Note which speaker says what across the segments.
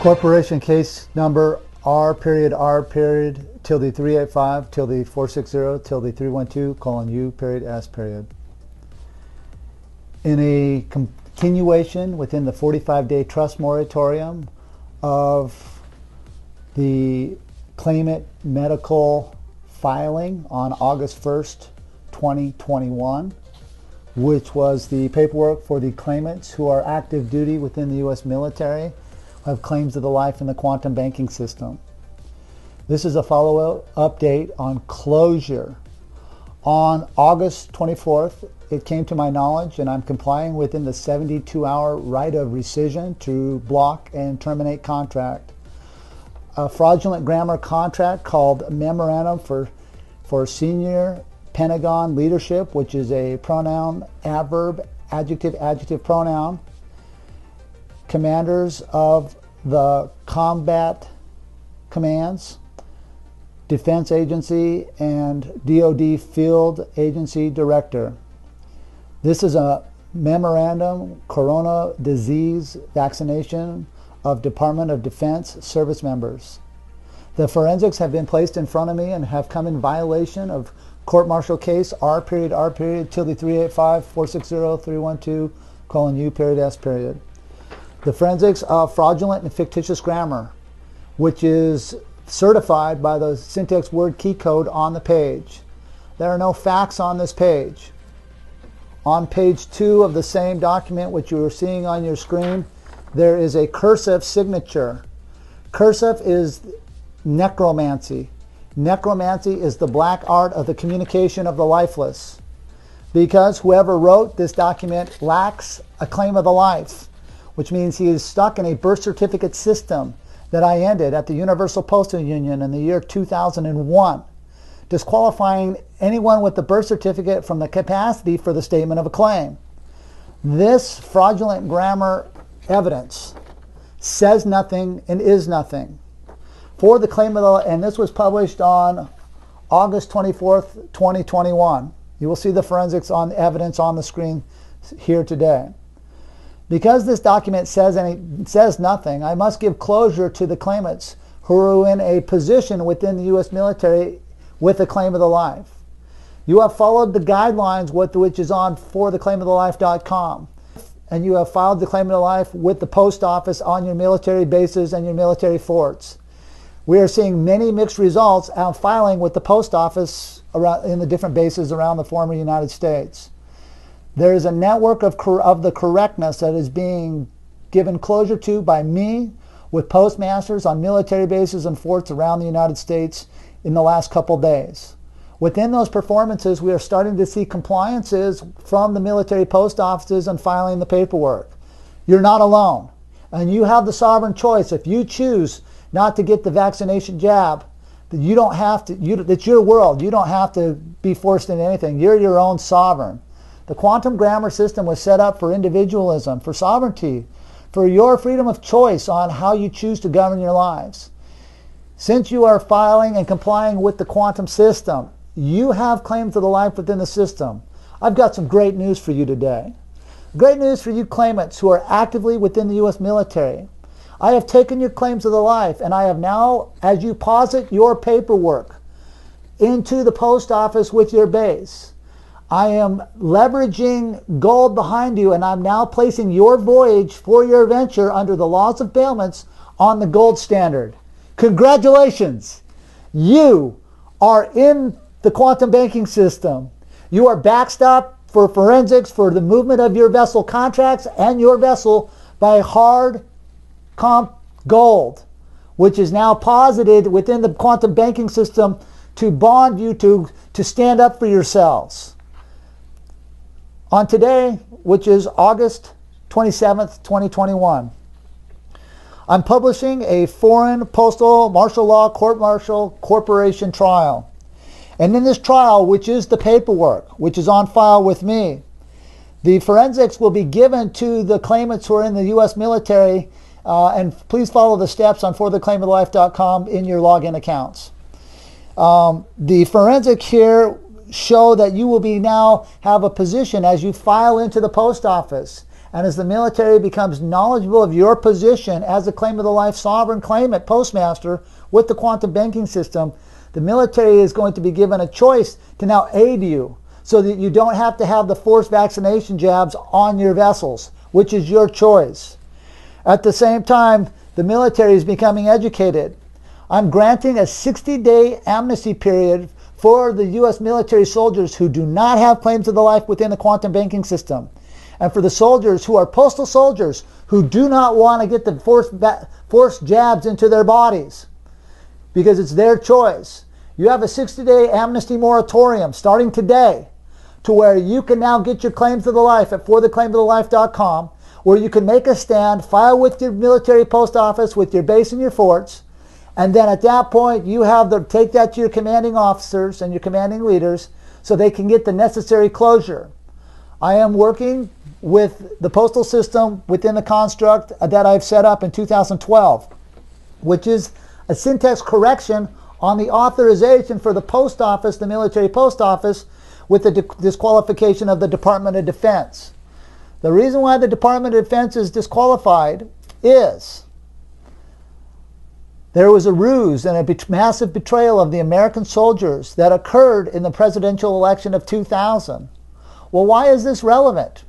Speaker 1: Corporation case number R period tilde 385 tilde 460 tilde 312 colon U period S period. In a continuation within the 45-day trust moratorium of the claimant medical filing on August 1st, 2021, which was the paperwork for the claimants who are active duty within the U.S. military, have claims of the life in the quantum banking system. This is a follow-up update on closure. On August 24th, it came to my knowledge, and I'm complying within the 72-hour right of rescission to block and terminate contract. A fraudulent grammar contract called Memorandum for Senior Pentagon Leadership, which is a pronoun, adverb, adjective pronoun, commanders of the combat commands, Defense Agency, and DoD Field Agency Director. This is a memorandum, corona disease vaccination of Department of Defense service members. The forensics have been placed in front of me and have come in violation of court-martial case R period tilde 385 460 312 colon U period S period. The forensics of fraudulent and fictitious grammar, which is certified by the syntax word key code on the page. There are no facts on this page. On page 2 of the same document, which you are seeing on your screen, there is a cursive signature. Cursive is necromancy. Necromancy is the black art of the communication of the lifeless, because whoever wrote this document lacks a claim of the life, which means he is stuck in a birth certificate system that I ended at the Universal Postal Union in the year 2001, disqualifying anyone with the birth certificate from the capacity for the statement of a claim. This fraudulent grammar evidence says nothing and is nothing. For the claim of the, and this was published on August 24th, 2021. You will see the forensics on evidence on the screen here today. Because this document says nothing, I must give closure to the claimants who are in a position within the U.S. military with a claim of the life. You have followed the guidelines which is on fortheclaimofthelife.com, and you have filed the claim of the life with the post office on your military bases and your military forts. We are seeing many mixed results out filing with the post office in the different bases around the former United States. There is a network of the correctness that is being given closure to by me with postmasters on military bases and forts around the United States in the last couple days. Within those performances, we are starting to see compliances from the military post offices and filing the paperwork. You're not alone, and you have the sovereign choice. If you choose not to get the vaccination jab, that you don't have to, it's your world. You don't have to be forced into anything. You're your own sovereign. The quantum grammar system was set up for individualism, for sovereignty, for your freedom of choice on how you choose to govern your lives. Since you are filing and complying with the quantum system, you have claims to the life within the system. I've got some great news for you today. Great news for you claimants who are actively within the U.S. military. I have taken your claims to the life, and I have now, as you posit your paperwork into the post office with your base, I am leveraging gold behind you, and I'm now placing your voyage for your venture under the laws of bailments on the gold standard. Congratulations! You are in the quantum banking system. You are backstopped for forensics for the movement of your vessel contracts and your vessel by hard comp gold, which is now posited within the quantum banking system to bond you to stand up for yourselves. On today, which is August 27th, 2021, I'm publishing a foreign postal martial law court-martial corporation trial. And in this trial, which is the paperwork, which is on file with me, the forensics will be given to the claimants who are in the U.S. military, and please follow the steps on fortheclaimofthelife.com in your login accounts. The forensic here show that you will be now have a position as you file into the post office And as the military becomes knowledgeable of your position as a claim of the life sovereign claimant postmaster with the quantum banking system, the military is going to be given a choice to now aid you so that you don't have to have the forced vaccination jabs on your vessels, which is your choice. At the same time, the military is becoming educated. I'm granting a 60-day amnesty period for the U.S. military soldiers who do not have claims of the life within the quantum banking system. And for the soldiers who are postal soldiers who do not want to get the forced jabs into their bodies, because it's their choice. You have a 60-day amnesty moratorium starting today to where you can now get your claims of the life at fortheclaimofthelife.com, where you can make a stand, file with your military post office with your base and your forts, and then at that point you have to take that to your commanding officers and your commanding leaders so they can get the necessary closure. I am working with the postal system within the construct that I've set up in 2012, which is a syntax correction on the authorization for the post office, the military post office, with the disqualification of the Department of Defense. The reason why the Department of Defense is disqualified is there was a ruse and a massive betrayal of the American soldiers that occurred in the presidential election of 2000. Well, why is this relevant?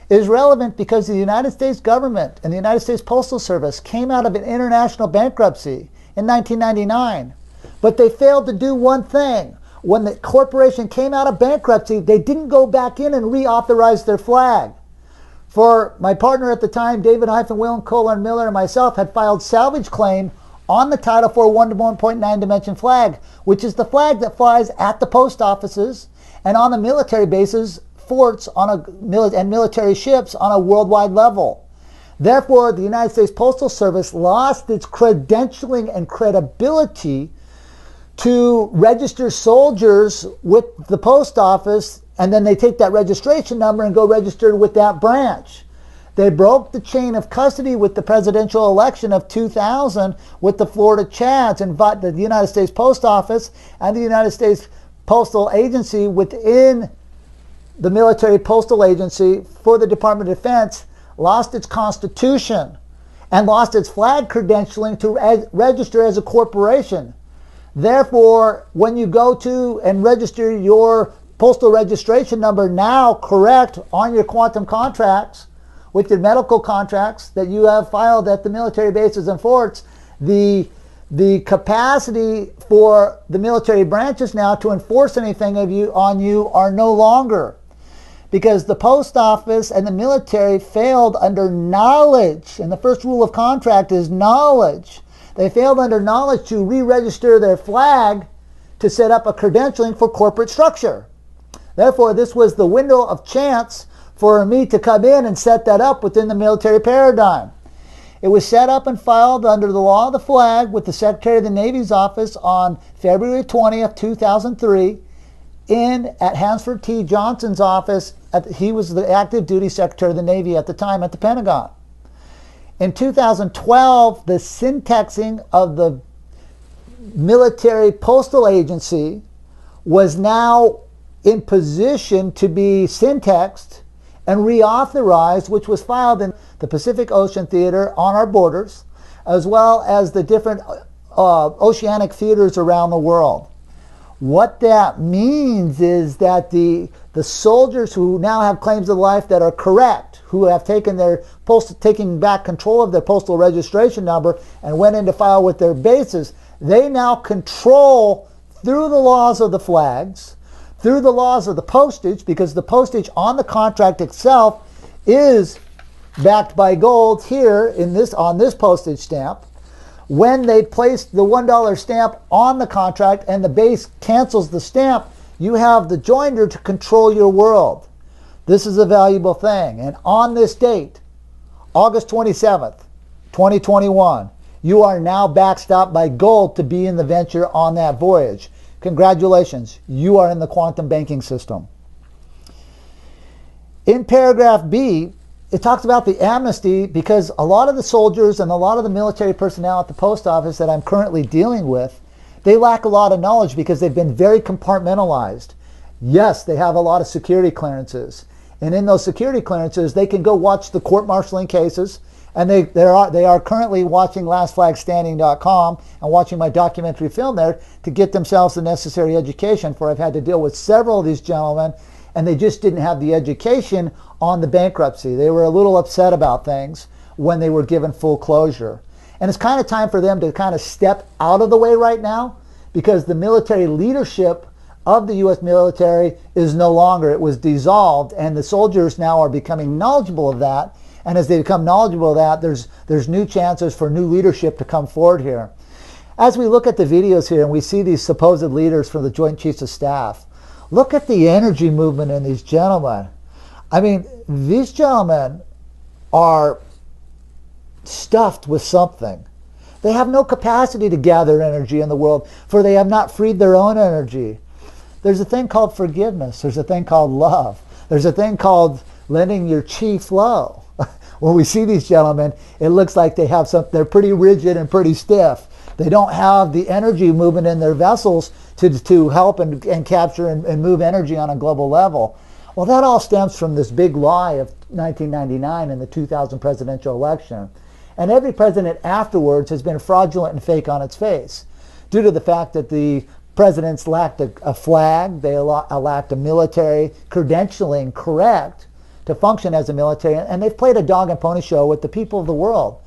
Speaker 1: It is relevant because the United States government and the United States Postal Service came out of an international bankruptcy in 1999. But they failed to do one thing. When the corporation came out of bankruptcy, they didn't go back in and reauthorize their flag. For my partner at the time, David-William Colin Miller, and myself had filed salvage claim on the Title IV 1.9 dimension flag, which is the flag that flies at the post offices and on the military bases, forts and military ships on a worldwide level. Therefore, the United States Postal Service lost its credentialing and credibility to register soldiers with the post office, and then they take that registration number and go register with that branch. They broke the chain of custody with the presidential election of 2000 with the Florida Chads, and the United States Post Office and the United States Postal Agency within the Military Postal Agency for the Department of Defense lost its constitution and lost its flag credentialing to register as a corporation. Therefore, when you go to and register your postal registration number now correct on your quantum contracts, with your medical contracts that you have filed at the military bases and forts, the capacity for the military branches now to enforce anything on you are no longer. Because the post office and the military failed under knowledge, and the first rule of contract is knowledge. They failed under knowledge to re-register their flag to set up a credentialing for corporate structure. Therefore, this was the window of chance for me to come in and set that up within the military paradigm. It was set up and filed under the law of the flag with the Secretary of the Navy's office on February 20th, 2003 at Hansford T. Johnson's office. He was the active duty Secretary of the Navy at the time at the Pentagon. In 2012, the syntaxing of the military postal agency was now in position to be syntaxed and reauthorized, which was filed in the Pacific Ocean Theater on our borders, as well as the different oceanic theaters around the world. What that means is that the soldiers who now have claims of life that are correct, who have taken back control of their postal registration number and went in to file with their bases, they now control through the laws of the flags, through the laws of the postage, because the postage on the contract itself is backed by gold here on this postage stamp. When they place the $1 stamp on the contract and the base cancels the stamp, you have the joinder to control your world. This is a valuable thing. And on this date, August 27th, 2021, you are now backstopped by gold to be in the venture on that voyage. Congratulations, you are in the quantum banking system. In paragraph B, it talks about the amnesty because a lot of the soldiers and a lot of the military personnel at the post office that I'm currently dealing with, they lack a lot of knowledge because they've been very compartmentalized. Yes, they have a lot of security clearances. And in those security clearances, they can go watch the court-martialing cases. And they are currently watching lastflagstanding.com and watching my documentary film there to get themselves the necessary education, for I've had to deal with several of these gentlemen, and they just didn't have the education on the bankruptcy. They were a little upset about things when they were given full closure. And it's kind of time for them to kind of step out of the way right now, because the military leadership of the U.S. military is no longer. It was dissolved, and the soldiers now are becoming knowledgeable of that. And as they become knowledgeable of that, there's new chances for new leadership to come forward here. As we look at the videos here and we see these supposed leaders from the Joint Chiefs of Staff, look at the energy movement in these gentlemen. I mean, these gentlemen are stuffed with something. They have no capacity to gather energy in the world, for they have not freed their own energy. There's a thing called forgiveness. There's a thing called love. There's a thing called letting your chief low. When we see these gentlemen, it looks like they have they're pretty rigid and pretty stiff. They don't have the energy movement in their vessels to help and capture and move energy on a global level. Well, that all stems from this big lie of 1999 and the 2000 presidential election. And every president afterwards has been fraudulent and fake on its face, due to the fact that the presidents lacked a flag, they lacked a military credentialing correct to function as a military, and they've played a dog and pony show with the people of the world.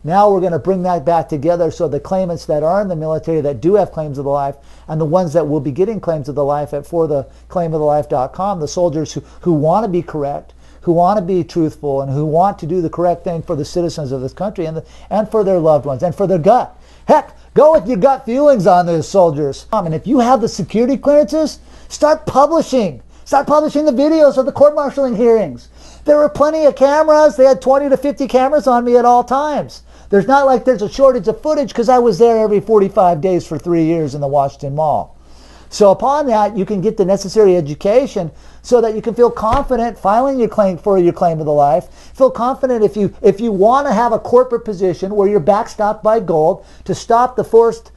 Speaker 1: Now we're going to bring that back together, so the claimants that are in the military that do have claims of the life, and the ones that will be getting claims of the life at fortheclaimofthelife.com, the soldiers who want to be correct, who want to be truthful, and who want to do the correct thing for the citizens of this country and for their loved ones and for their gut. Heck, go with your gut feelings on this, soldiers. And if you have the security clearances, start publishing. Start publishing the videos of the court-martialing hearings. There were plenty of cameras. They had 20 to 50 cameras on me at all times. There's not like there's a shortage of footage, because I was there every 45 days for 3 years in the Washington Mall. So upon that, you can get the necessary education so that you can feel confident filing your claim for your claim of the life. Feel confident if you want to have a corporate position where you're backstopped by gold to stop the forced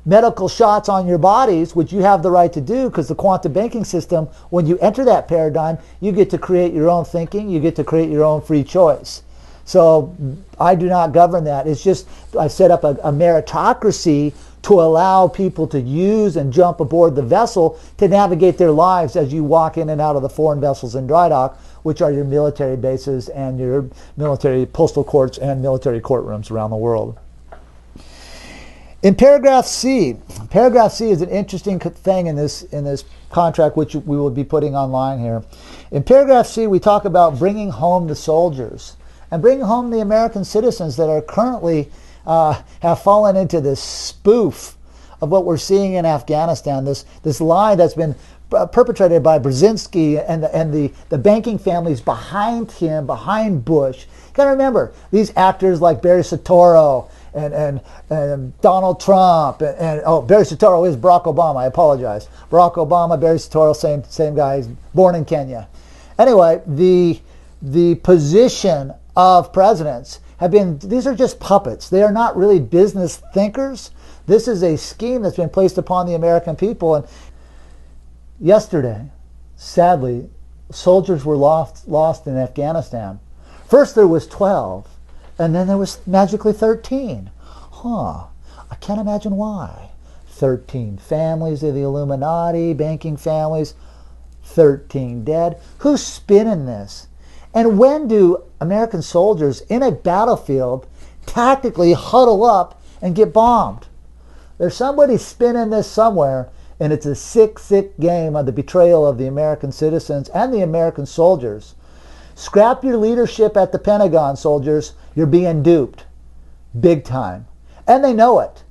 Speaker 1: medical shots on your bodies, which you have the right to do, because the quantum banking system, when you enter that paradigm, you get to create your own thinking, you get to create your own free choice. So I do not govern that. It's just I set up a meritocracy to allow people to use and jump aboard the vessel to navigate their lives as you walk in and out of the foreign vessels in dry dock, which are your military bases and your military postal courts and military courtrooms around the world. In paragraph C is an interesting thing in this contract, which we will be putting online here. In paragraph C, we talk about bringing home the soldiers and bringing home the American citizens that are currently have fallen into this spoof of what we're seeing in Afghanistan. This lie that's been perpetrated by Brzezinski and the banking families behind him, behind Bush. You got to remember, these actors like Barry Soetoro and Donald Trump and Barry Soetoro is Barack Obama. I apologize. Barack Obama, Barry Soetoro, same guy. He's born in Kenya. Anyway, the position of presidents have been, these are just puppets. They are not really business thinkers. This is a scheme that's been placed upon the American people. And yesterday, sadly, soldiers were lost in Afghanistan. First there was 12, and then there was magically 13. I can't imagine why. 13 families of the Illuminati, banking families, 13 dead. Who's spinning this? And when do American soldiers in a battlefield tactically huddle up and get bombed? There's somebody spinning this somewhere, and it's a sick, sick game of the betrayal of the American citizens and the American soldiers. Scrap your leadership at the Pentagon, soldiers. You're being duped. Big time. And they know it,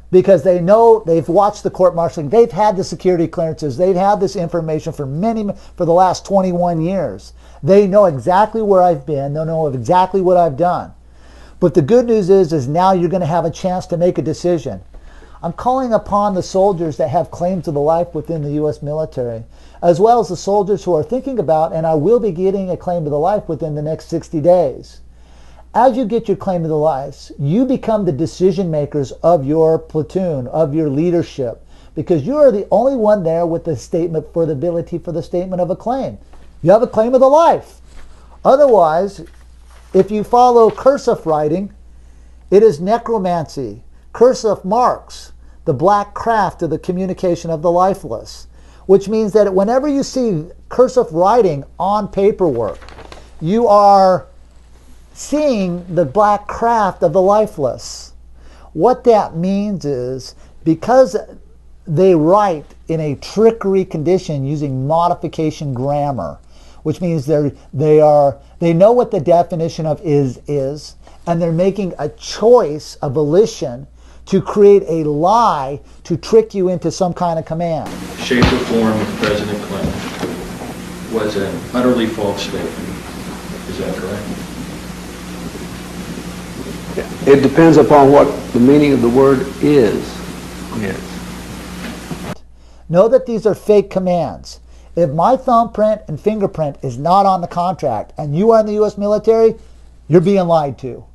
Speaker 1: because they know, they've watched the court-martialing. They've had the security clearances. They've had this information for the last 21 years. They know exactly where I've been. They know exactly what I've done. But the good news is now you're going to have a chance to make a decision. I'm calling upon the soldiers that have claims to the life within the U.S. military, as well as the soldiers who are thinking about and I will be getting a claim to the life within the next 60 days. As you get your claim to the life, you become the decision makers of your platoon, of your leadership, because you are the only one there with the statement for the ability for the statement of a claim. You have a claim of the life. Otherwise, if you follow cursive writing, it is necromancy. Cursive marks the black craft of the communication of the lifeless, which means that whenever you see cursive writing on paperwork, you are seeing the black craft of the lifeless. What that means is, because they write in a trickery condition using modification grammar, which means they know what the definition of is, and they're making a choice, a volition, to create a lie to trick you into some kind of command.
Speaker 2: Shape or form of President Clinton was an utterly false statement. Is that correct?
Speaker 3: It depends upon what the meaning of the word is. Yes.
Speaker 1: Know that these are fake commands. If my thumbprint and fingerprint is not on the contract and you are in the U.S. military, you're being lied to.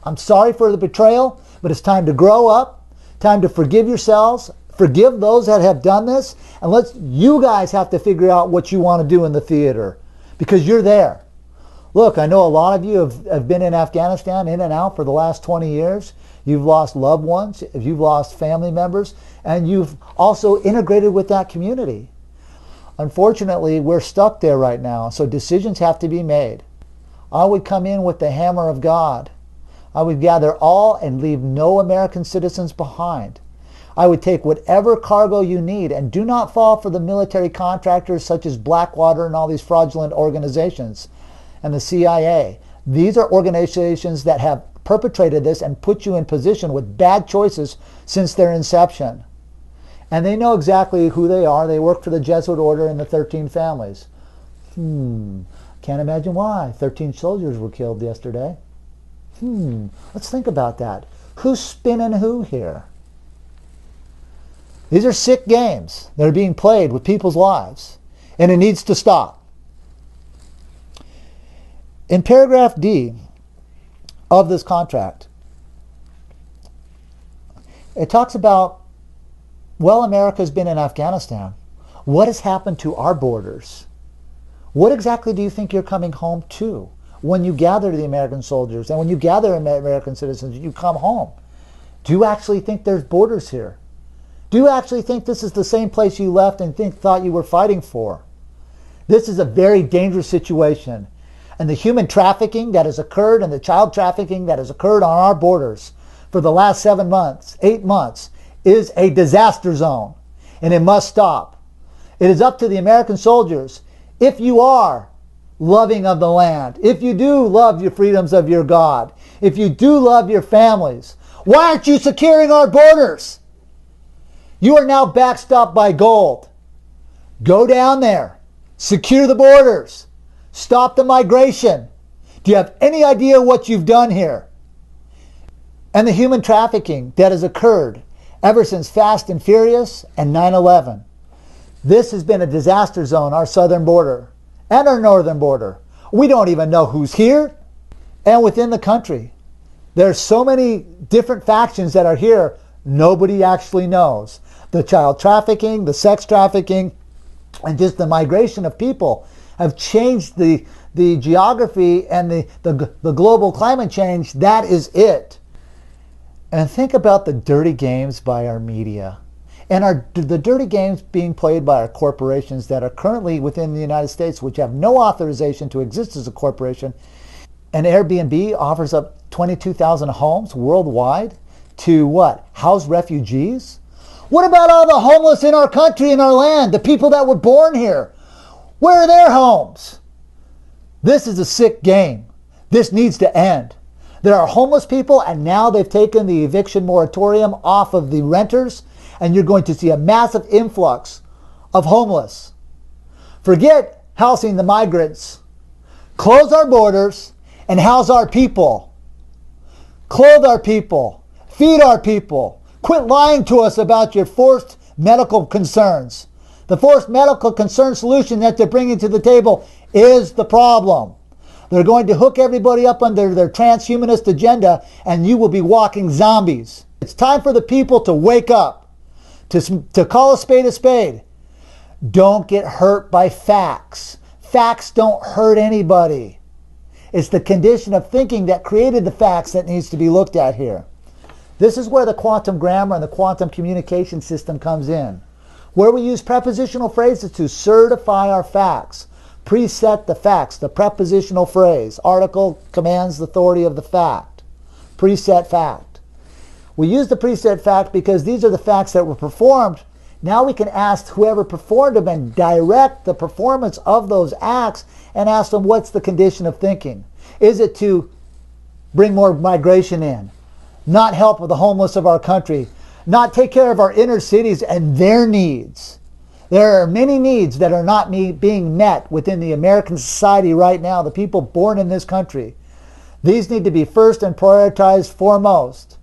Speaker 1: I'm sorry for the betrayal, but it's time to grow up, time to forgive yourselves, forgive those that have done this, and you guys have to figure out what you want to do in the theater, because you're there. Look, I know a lot of you have been in Afghanistan, in and out, for the last 20 years. You've lost loved ones, you've lost family members, and you've also integrated with that community. Unfortunately, we're stuck there right now, so decisions have to be made. I would come in with the hammer of God. I would gather all and leave no American citizens behind. I would take whatever cargo you need, and do not fall for the military contractors such as Blackwater and all these fraudulent organizations and the CIA. These are organizations that have perpetrated this and put you in position with bad choices since their inception. And they know exactly who they are. They work for the Jesuit order and the 13 families. Can't imagine why. 13 soldiers were killed yesterday. Let's think about that. Who's spinning who here? These are sick games that are being played with people's lives, and it needs to stop. In paragraph D of this contract, it talks about, well, America's been in Afghanistan. What has happened to our borders? What exactly do you think you're coming home to when you gather the American soldiers and when you gather American citizens, you come home? Do you actually think there's borders here? Do you actually think this is the same place you left and thought you were fighting for? This is a very dangerous situation. And the human trafficking that has occurred and the child trafficking that has occurred on our borders for the last 7 months, 8 months, is a disaster zone. And it must stop. It is up to the American soldiers, if you are loving of the land, if you do love your freedoms of your God, if you do love your families, why aren't you securing our borders? You are now backstopped by gold. Go down there. Secure the borders. Stop the migration. Do you have any idea what you've done here? And the human trafficking that has occurred ever since Fast and Furious and 9/11. This has been a disaster zone, our southern border and our northern border. We don't even know who's here. And within the country, there's so many different factions that are here, nobody actually knows. The child trafficking, the sex trafficking, and just the migration of people have changed the geography and the global climate change. That is it. And think about the dirty games by our media and the dirty games being played by our corporations that are currently within the United States, which have no authorization to exist as a corporation. And Airbnb offers up 22,000 homes worldwide to what? House refugees? What about all the homeless in our country, in our land, the people that were born here? Where are their homes? This is a sick game. This needs to end. There are homeless people, and now they've taken the eviction moratorium off of the renters, and you're going to see a massive influx of homeless. Forget housing the migrants. Close our borders and house our people. Clothe our people. Feed our people. Quit lying to us about your forced medical concerns. The forced medical concern solution that they're bringing to the table is the problem. They're going to hook everybody up under their transhumanist agenda, and you will be walking zombies. It's time for the people to wake up, to call a spade a spade. Don't get hurt by facts. Facts don't hurt anybody. It's the condition of thinking that created the facts that needs to be looked at here. This is where the quantum grammar and the quantum communication system comes in, where we use prepositional phrases to certify our facts, preset the facts, the prepositional phrase. Article commands the authority of the fact. Preset fact. We use the preset fact because these are the facts that were performed. Now we can ask whoever performed them and direct the performance of those acts and ask them, what's the condition of thinking? Is it to bring more migration in, not help with the homeless of our country, not take care of our inner cities and their needs? There are many needs that are not being met within the American society right now, the people born in this country. These need to be first and prioritized foremost.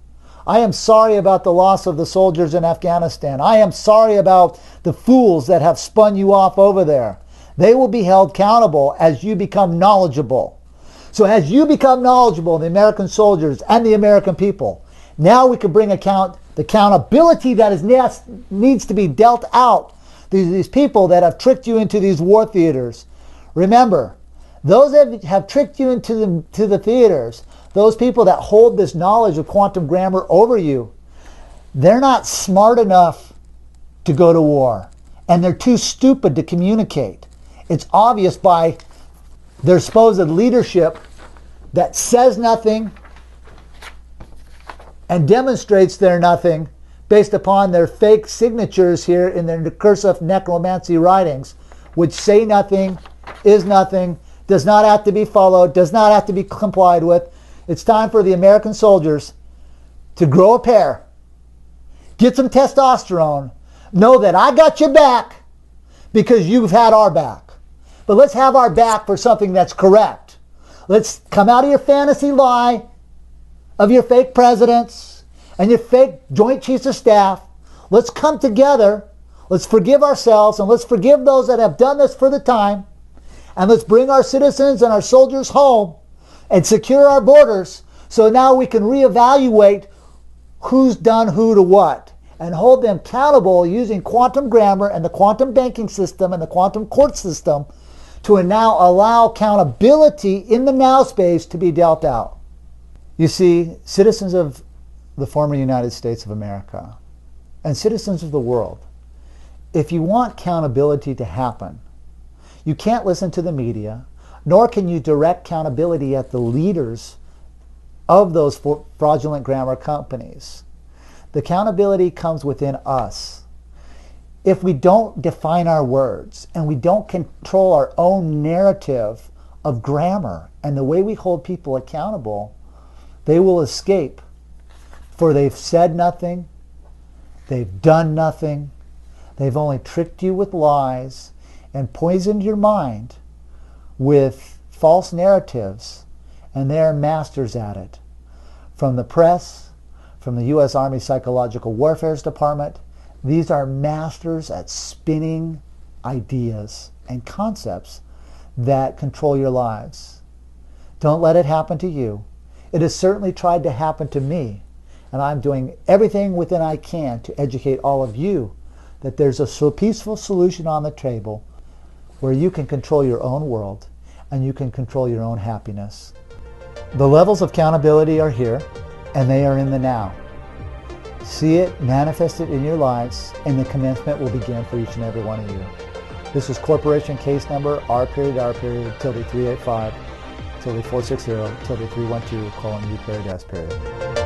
Speaker 1: I am sorry about the loss of the soldiers in Afghanistan. I am sorry about the fools that have spun you off over there. They will be held accountable as you become knowledgeable. So as you become knowledgeable, the American soldiers and the American people, now we can bring the accountability that needs to be dealt out. These people that have tricked you into these war theaters. Remember, those that have tricked you into the theaters, those people that hold this knowledge of quantum grammar over you, they're not smart enough to go to war. And they're too stupid to communicate. It's obvious by their supposed leadership that says nothing and demonstrates their nothing based upon their fake signatures here in their cursive necromancy writings, which say nothing, is nothing, does not have to be followed, does not have to be complied with. It's time for the American soldiers to grow a pair, get some testosterone, know that I got your back because you've had our back. But let's have our back for something that's correct. Let's come out of your fantasy lie of your fake presidents and your fake Joint Chiefs of Staff. Let's come together. Let's forgive ourselves and let's forgive those that have done this for the time. And let's bring our citizens and our soldiers home and secure our borders so now we can reevaluate who's done who to what and hold them accountable using quantum grammar and the quantum banking system and the quantum court system to now allow accountability in the now space to be dealt out. You see, citizens of the former United States of America and citizens of the world, if you want accountability to happen, you can't listen to the media, nor can you direct accountability at the leaders of those fraudulent grammar companies. The accountability comes within us. If we don't define our words and we don't control our own narrative of grammar and the way we hold people accountable, they will escape. For they've said nothing, they've done nothing, they've only tricked you with lies and poisoned your mind with false narratives, and they're masters at it. From the press, from the U.S. Army Psychological Warfare Department, these are masters at spinning ideas and concepts that control your lives. Don't let it happen to you. It has certainly tried to happen to me, and I'm doing everything within I can to educate all of you that there's a peaceful solution on the table where you can control your own world and you can control your own happiness. The levels of accountability are here, and they are in the now. See it manifested in your lives, and the commencement will begin for each and every one of you. This is corporation case number R period tilde 385 tilde 460 tilde 312 : U period S period.